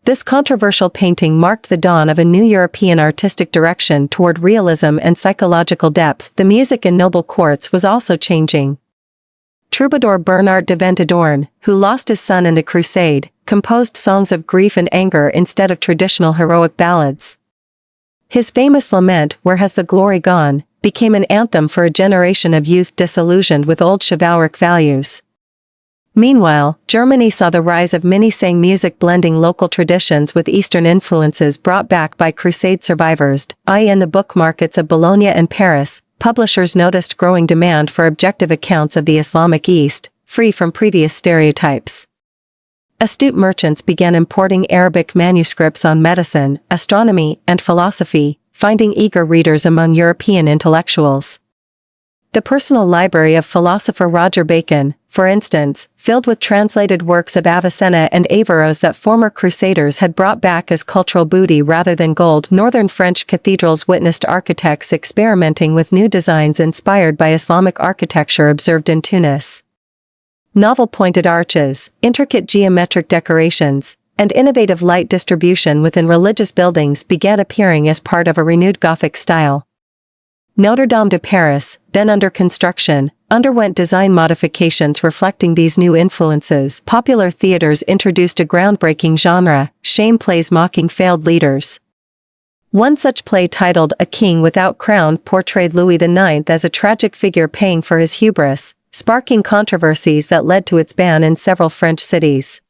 This controversial painting marked the dawn of a new European artistic direction toward realism and psychological depth. The music in noble courts was also changing. Troubadour Bernard de Ventadorn, who lost his son in the Crusade, composed songs of grief and anger instead of traditional heroic ballads. His famous lament, "Where Has the Glory Gone?" became an anthem for a generation of youth disillusioned with old chivalric values. Meanwhile, Germany saw the rise of mini-sang music blending local traditions with Eastern influences brought back by Crusade survivors. In the book markets of Bologna and Paris, publishers noticed growing demand for objective accounts of the Islamic East, free from previous stereotypes. Astute merchants began importing Arabic manuscripts on medicine, astronomy, and philosophy, finding eager readers among European intellectuals. The personal library of philosopher Roger Bacon, for instance, filled with translated works of Avicenna and Averroes that former Crusaders had brought back as cultural booty rather than gold. Northern French cathedrals witnessed architects experimenting with new designs inspired by Islamic architecture observed in Tunis. Novel pointed arches, intricate geometric decorations, and innovative light distribution within religious buildings began appearing as part of a renewed Gothic style. Notre Dame de Paris, then under construction, underwent design modifications reflecting these new influences. Popular theaters introduced a groundbreaking genre, shame plays mocking failed leaders. One such play titled A King Without Crown portrayed Louis IX as a tragic figure paying for his hubris, sparking controversies that led to its ban in several French cities.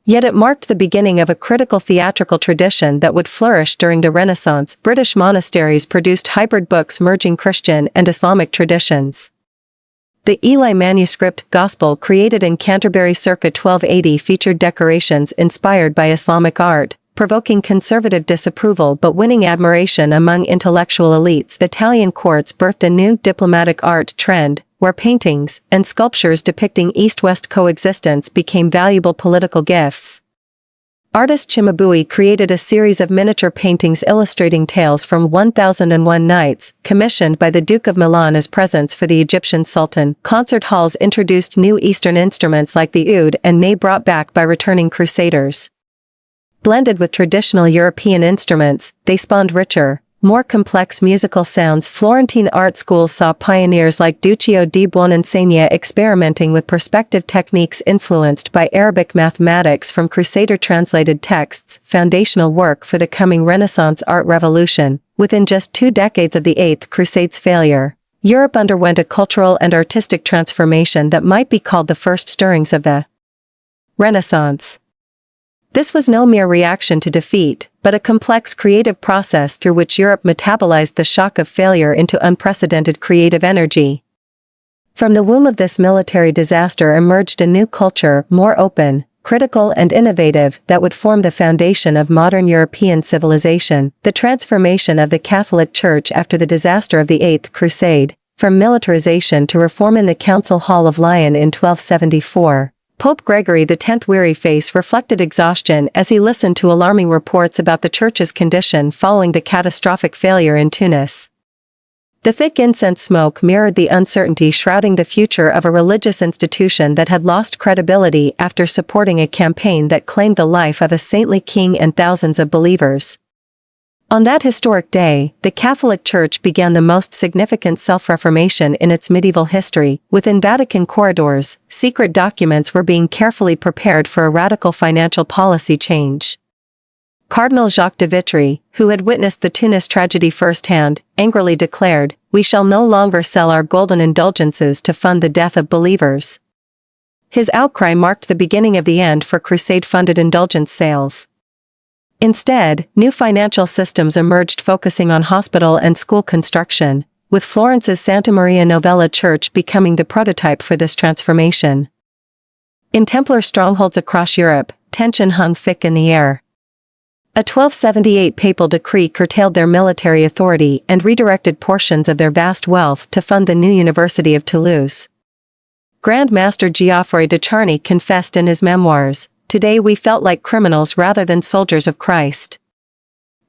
Yet it marked the beginning of a critical theatrical tradition that would flourish during the Renaissance. British monasteries produced hybrid books merging Christian and Islamic traditions. The Ely manuscript Gospel, created in Canterbury circa 1280, featured decorations inspired by Islamic art, provoking conservative disapproval but winning admiration among intellectual elites. Italian courts birthed a new diplomatic art trend, where paintings and sculptures depicting East-West coexistence became valuable political gifts. Artist Cimabue created a series of miniature paintings illustrating tales from 1001 Nights, commissioned by the Duke of Milan as presents for the Egyptian Sultan. Concert halls introduced new Eastern instruments like the oud and ney, brought back by returning Crusaders. Blended with traditional European instruments, they spawned richer, more complex musical sounds. Florentine art schools saw pioneers like Duccio di Buoninsegna experimenting with perspective techniques influenced by Arabic mathematics from Crusader translated texts, foundational work for the coming Renaissance art revolution. Within just 2 decades of the Eighth Crusade's failure, Europe underwent a cultural and artistic transformation that might be called the first stirrings of the Renaissance. This was no mere reaction to defeat, but a complex creative process through which Europe metabolized the shock of failure into unprecedented creative energy. From the womb of this military disaster emerged a new culture, more open, critical and innovative, that would form the foundation of modern European civilization. The transformation of the Catholic Church after the disaster of the Eighth Crusade, from militarization to reform. In the Council Hall of Lyon in 1274. Pope Gregory X's weary face reflected exhaustion as he listened to alarming reports about the Church's condition following the catastrophic failure in Tunis. The thick incense smoke mirrored the uncertainty shrouding the future of a religious institution that had lost credibility after supporting a campaign that claimed the life of a saintly king and thousands of believers. On that historic day, the Catholic Church began the most significant self-reformation in its medieval history. Within Vatican corridors, secret documents were being carefully prepared for a radical financial policy change. Cardinal Jacques de Vitry, who had witnessed the Tunis tragedy firsthand, angrily declared, "We shall no longer sell our golden indulgences to fund the death of believers." His outcry marked the beginning of the end for Crusade-funded indulgence sales. Instead, new financial systems emerged focusing on hospital and school construction, with Florence's Santa Maria Novella Church becoming the prototype for this transformation. In Templar strongholds across Europe, tension hung thick in the air. A 1278 papal decree curtailed their military authority and redirected portions of their vast wealth to fund the new University of Toulouse. Grand Master Geoffroy de Charny confessed in his memoirs, "Today we felt like criminals rather than soldiers of Christ."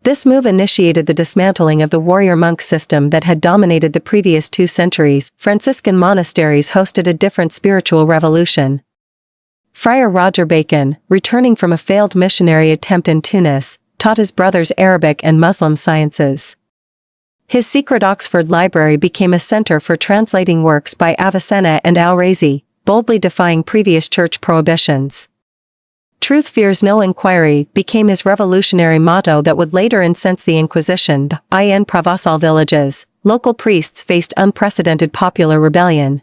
This move initiated the dismantling of the warrior monk system that had dominated the previous 2 centuries. Franciscan monasteries hosted a different spiritual revolution. Friar Roger Bacon, returning from a failed missionary attempt in Tunis, taught his brothers Arabic and Muslim sciences. His secret Oxford library became a center for translating works by Avicenna and Al-Razi, boldly defying previous church prohibitions. "Truth fears no inquiry" became his revolutionary motto that would later incense the Inquisition. In Provençal villages, local priests faced unprecedented popular rebellion.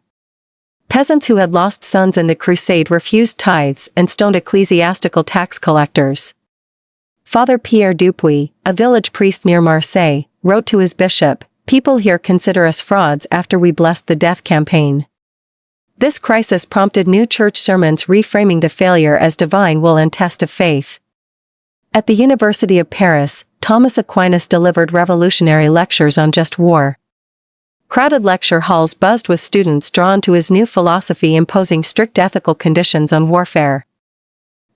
Peasants who had lost sons in the Crusade refused tithes and stoned ecclesiastical tax collectors. Father Pierre Dupuy, a village priest near Marseille, wrote to his bishop, "People here consider us frauds after we blessed the death campaign." This crisis prompted new church sermons reframing the failure as divine will and test of faith. At the University of Paris, Thomas Aquinas delivered revolutionary lectures on just war. Crowded lecture halls buzzed with students drawn to his new philosophy imposing strict ethical conditions on warfare.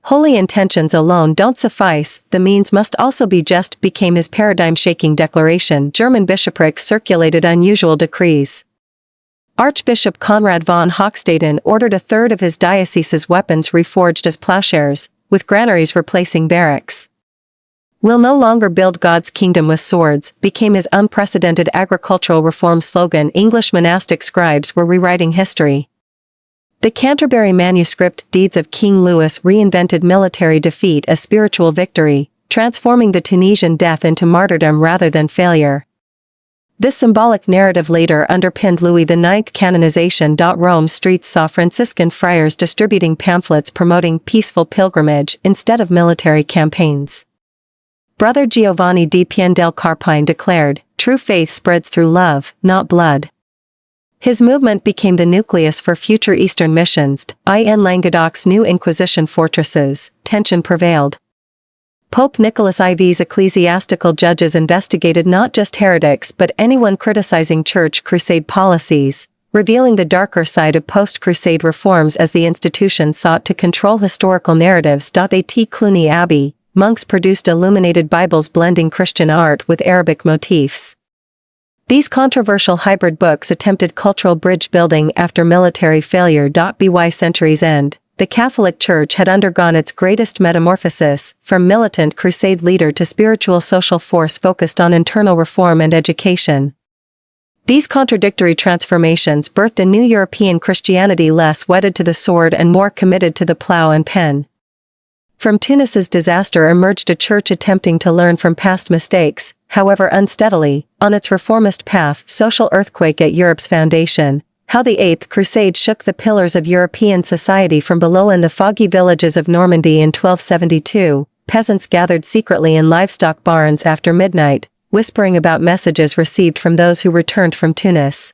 "Holy intentions alone don't suffice, the means must also be just" became his paradigm-shaking declaration. German bishoprics circulated unusual decrees. Archbishop Konrad von Hochstaden ordered a third of his diocese's weapons reforged as plowshares, with granaries replacing barracks. "We'll no longer build God's kingdom with swords" became his unprecedented agricultural reform slogan. English monastic scribes were rewriting history. The Canterbury manuscript Deeds of King Louis reinvented military defeat as spiritual victory, transforming the Tunisian death into martyrdom rather than failure. This symbolic narrative later underpinned Louis IX's canonization. Rome streets saw Franciscan friars distributing pamphlets promoting peaceful pilgrimage instead of military campaigns. Brother Giovanni di Pian del Carpine declared, "True faith spreads through love, not blood." His movement became the nucleus for future Eastern missions. In Languedoc's new Inquisition fortresses, tension prevailed. Pope Nicholas IV's ecclesiastical judges investigated not just heretics but anyone criticizing church crusade policies, revealing the darker side of post-crusade reforms as the institution sought to control historical narratives. At Cluny Abbey, monks produced illuminated Bibles blending Christian art with Arabic motifs. These controversial hybrid books attempted cultural bridge building after military failure. By century's end, the Catholic Church had undergone its greatest metamorphosis, from militant crusade leader to spiritual social force focused on internal reform and education. These contradictory transformations birthed a new European Christianity less wedded to the sword and more committed to the plow and pen. From Tunis's disaster emerged a church attempting to learn from past mistakes, however unsteadily, on its reformist path. Social earthquake at Europe's foundation. How the Eighth Crusade shook the pillars of European society from below. In the foggy villages of Normandy in 1272, peasants gathered secretly in livestock barns after midnight, whispering about messages received from those who returned from Tunis.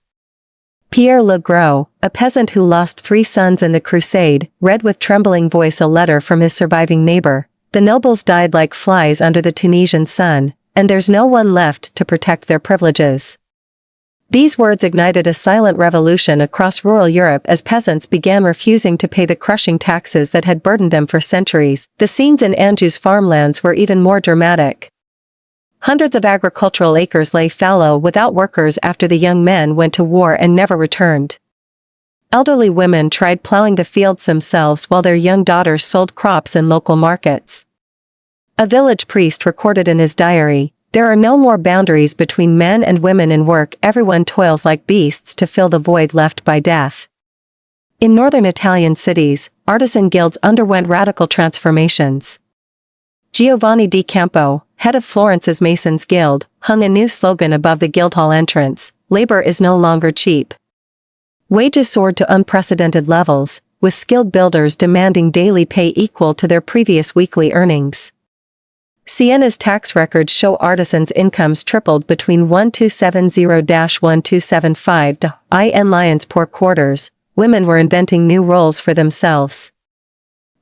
Pierre Le Gros, a peasant who lost 3 sons in the crusade, read with trembling voice a letter from his surviving neighbor. "The nobles died like flies under the Tunisian sun, and there's no one left to protect their privileges." These words ignited a silent revolution across rural Europe as peasants began refusing to pay the crushing taxes that had burdened them for centuries. The scenes in Anjou's farmlands were even more dramatic. Hundreds of agricultural acres lay fallow without workers after the young men went to war and never returned. Elderly women tried plowing the fields themselves while their young daughters sold crops in local markets. A village priest recorded in his diary, There are no more boundaries between men and women in work. Everyone toils like beasts to fill the void left by death. In northern Italian cities, artisan guilds underwent radical transformations. Giovanni di Campo, head of Florence's Masons Guild, hung a new slogan above the Guildhall entrance: "Labor is no longer cheap." Wages soared to unprecedented levels, with skilled builders demanding daily pay equal to their previous weekly earnings. Siena's tax records show artisans' incomes tripled between 1270–1275. In Lyons' poor quarters, women were inventing new roles for themselves.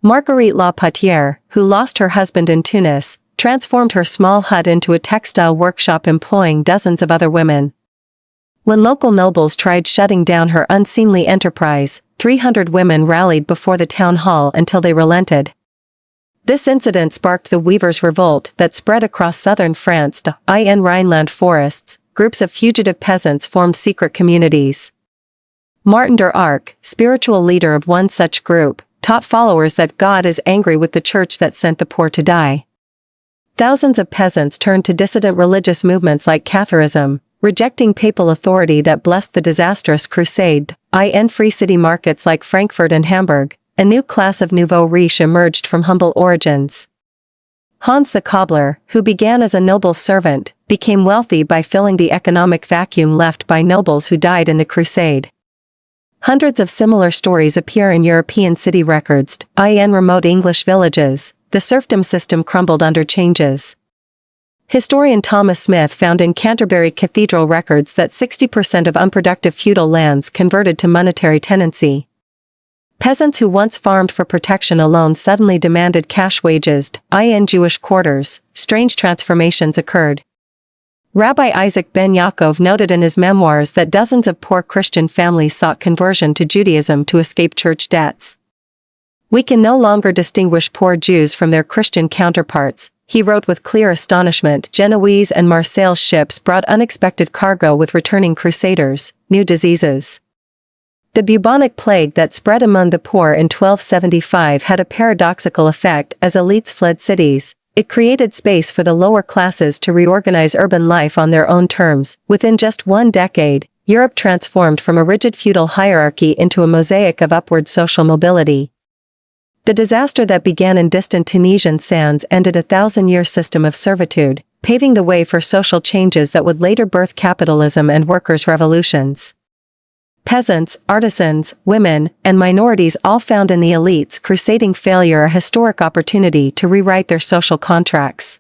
Marguerite La Potière, who lost her husband in Tunis, transformed her small hut into a textile workshop employing dozens of other women. When local nobles tried shutting down her unseemly enterprise, 300 women rallied before the town hall until they relented. This incident sparked the weavers' revolt that spread across southern France. In Rhineland forests, groups of fugitive peasants formed secret communities. Martin der Arc, spiritual leader of one such group, taught followers that God is angry with the church that sent the poor to die. Thousands of peasants turned to dissident religious movements like Catharism, rejecting papal authority that blessed the disastrous crusade. In free city markets like Frankfurt and Hamburg, a new class of nouveau riche emerged from humble origins. Hans the cobbler, who began as a noble's servant, became wealthy by filling the economic vacuum left by nobles who died in the crusade. Hundreds of similar stories appear in European city records. In remote English villages, the serfdom system crumbled under changes. Historian Thomas Smith found in Canterbury Cathedral records that 60% of unproductive feudal lands converted to monetary tenancy. Peasants who once farmed for protection alone suddenly demanded cash wages. In Jewish quarters, strange transformations occurred. Rabbi Isaac ben Yaakov noted in his memoirs that dozens of poor Christian families sought conversion to Judaism to escape church debts. "We can no longer distinguish poor Jews from their Christian counterparts," he wrote with clear astonishment. Genoese and Marseille ships brought unexpected cargo with returning crusaders, new diseases. The bubonic plague that spread among the poor in 1275 had a paradoxical effect. As elites fled cities, it created space for the lower classes to reorganize urban life on their own terms. Within just one decade, Europe transformed from a rigid feudal hierarchy into a mosaic of upward social mobility. The disaster that began in distant Tunisian sands ended a 1,000-year system of servitude, paving the way for social changes that would later birth capitalism and workers' revolutions. Peasants, artisans, women, and minorities all found in the elites' crusading failure a historic opportunity to rewrite their social contracts.